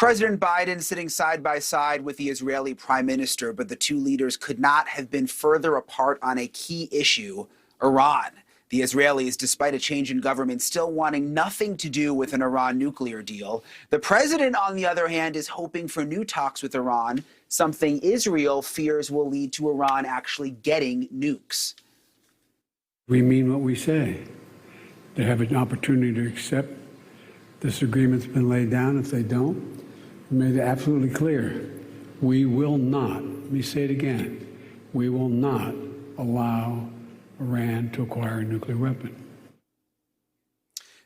President Biden sitting side by side with the Israeli prime minister, but the two leaders could not have been further apart on a key issue, Iran. The Israelis, despite a change in government, still wanting nothing to do with an Iran nuclear deal. The president, on the other hand, is hoping for new talks with Iran, something Israel fears will lead to Iran actually getting nukes. We mean what we say. They have an opportunity to accept this agreement's been laid down. If they don't, we made it absolutely clear. We will not, let me say it again, we will not allow Iran to acquire a nuclear weapon.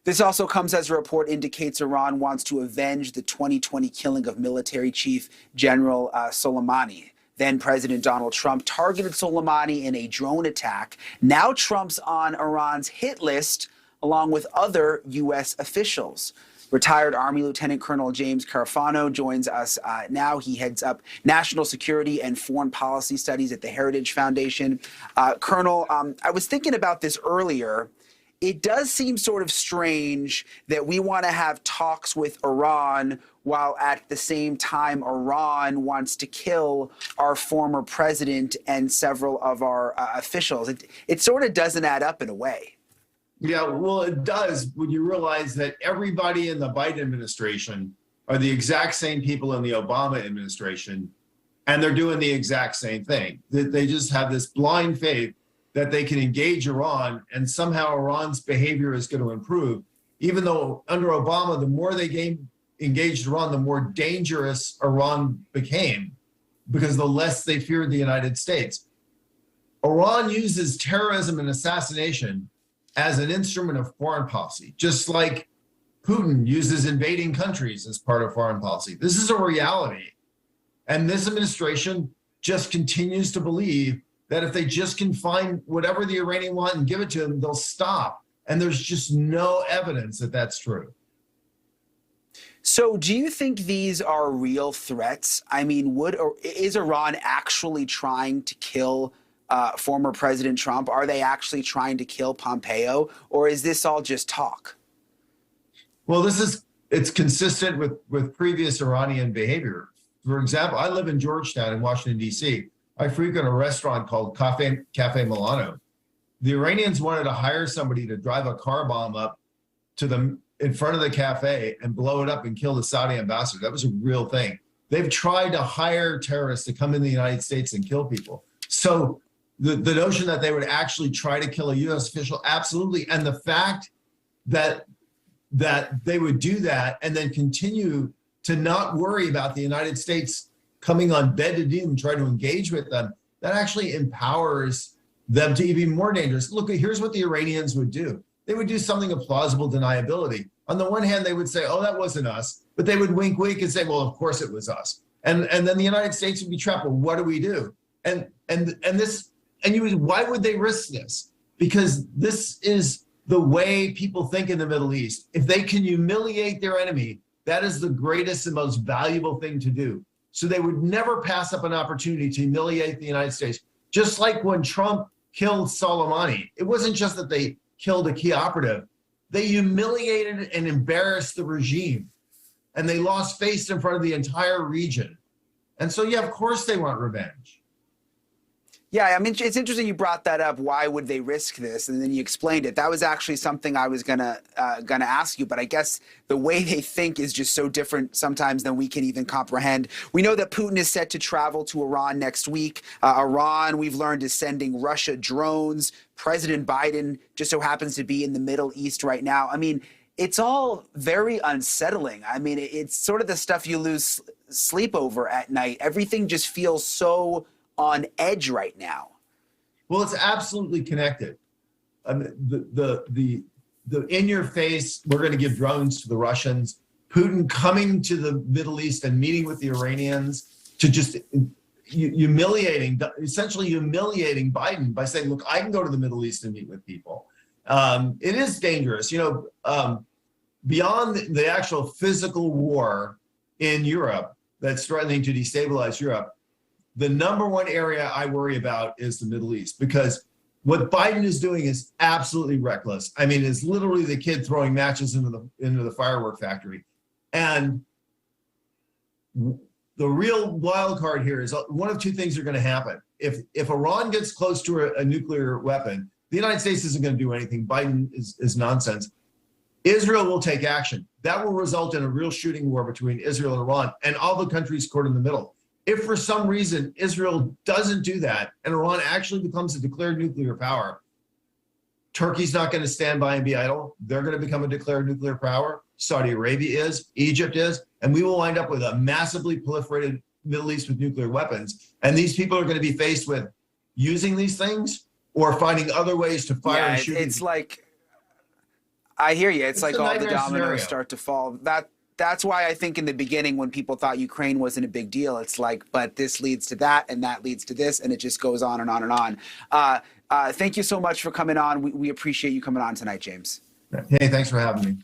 This also comes as a report indicates Iran wants to avenge the 2020 killing of military chief General Soleimani. Then President Donald Trump targeted Soleimani in a drone attack. Now Trump's on Iran's hit list along with other U.S. officials. Retired Army Lieutenant Colonel James Carafano joins us now. He heads up national security and foreign policy studies at the Heritage Foundation. Colonel, I was thinking about this earlier. It does seem sort of strange that we want to have talks with Iran while at the same time Iran wants to kill our former president and several of our officials. It sort of doesn't add up in a way. Yeah, well, it does when you realize that everybody in the Biden administration are the exact same people in the Obama administration, and they're doing the exact same thing. They just have this blind faith that they can engage Iran and somehow Iran's behavior is going to improve, even though under Obama, the more they engaged Iran, the more dangerous Iran became because the less they feared the United States. Iran uses terrorism and assassination as an instrument of foreign policy, just like Putin uses invading countries as part of foreign policy. This is a reality. And this administration just continues to believe that if they just can find whatever the Iranian want and give it to them, they'll stop. And there's just no evidence that that's true. So do you think these are real threats? I mean, is Iran actually trying to kill former President Trump? Are they actually trying to kill Pompeo, or is this all just talk? Well, it's consistent with previous Iranian behavior. For example, I live in Georgetown in Washington, D.C. I frequent a restaurant called Cafe Milano. The Iranians wanted to hire somebody to drive a car bomb up to them in front of the cafe and blow it up and kill the Saudi ambassador. That was a real thing. They've tried to hire terrorists to come in the United States and kill people. So the notion that they would actually try to kill a U.S. official, absolutely. And the fact that they would do that and then continue to not worry about the United States coming on bended knee and try to engage with them, that actually empowers them to be more dangerous. Look, here's what the Iranians would do. They would do something of plausible deniability. On the one hand, they would say, oh, that wasn't us. But they would wink and say, well, of course it was us. And then the United States would be trapped. Well, what do we do? Why would they risk this? Because this is the way people think in the Middle East. If they can humiliate their enemy, that is the greatest and most valuable thing to do. So they would never pass up an opportunity to humiliate the United States. Just like when Trump killed Soleimani, it wasn't just that they killed a key operative. They humiliated and embarrassed the regime, and they lost face in front of the entire region. And so, yeah, of course they want revenge. Yeah, I mean, it's interesting you brought that up. Why would they risk this? And then you explained it. That was actually something I was gonna ask you, but I guess the way they think is just so different sometimes than we can even comprehend. We know that Putin is set to travel to Iran next week. Iran, we've learned, is sending Russia drones. President Biden just so happens to be in the Middle East right now. I mean, it's all very unsettling. I mean, it's sort of the stuff you lose sleep over at night. Everything just feels so on edge right now. Well, it's absolutely connected. The in your face, we're going to give drones to the Russians. Putin coming to the Middle East and meeting with the Iranians to just essentially humiliating Biden by saying, look, I can go to the Middle East and meet with people. It is dangerous. Beyond the actual physical war in Europe that's threatening to destabilize Europe, the number one area I worry about is the Middle East, because what Biden is doing is absolutely reckless. I mean, it's literally the kid throwing matches into the firework factory. And The real wild card here is one of two things are going to happen. If Iran gets close to a nuclear weapon, the United States isn't going to do anything. Biden is nonsense. Israel will take action. That will result in a real shooting war between Israel and Iran and all the countries caught in the middle. If for some reason Israel doesn't do that and Iran actually becomes a declared nuclear power, Turkey's not going to stand by and be idle. They're going to become a declared nuclear power. Saudi Arabia is, Egypt is, and we will wind up with a massively proliferated Middle East with nuclear weapons. And these people are going to be faced with using these things or finding other ways to fire and shoot. It's like, I hear you. It's like all the dominoes scenario. start to fall. That's why I think in the beginning when people thought Ukraine wasn't a big deal, it's like, but this leads to that and that leads to this, and it just goes on and on and on. Thank you so much for coming on. We appreciate you coming on tonight, James. Hey, thanks for having me.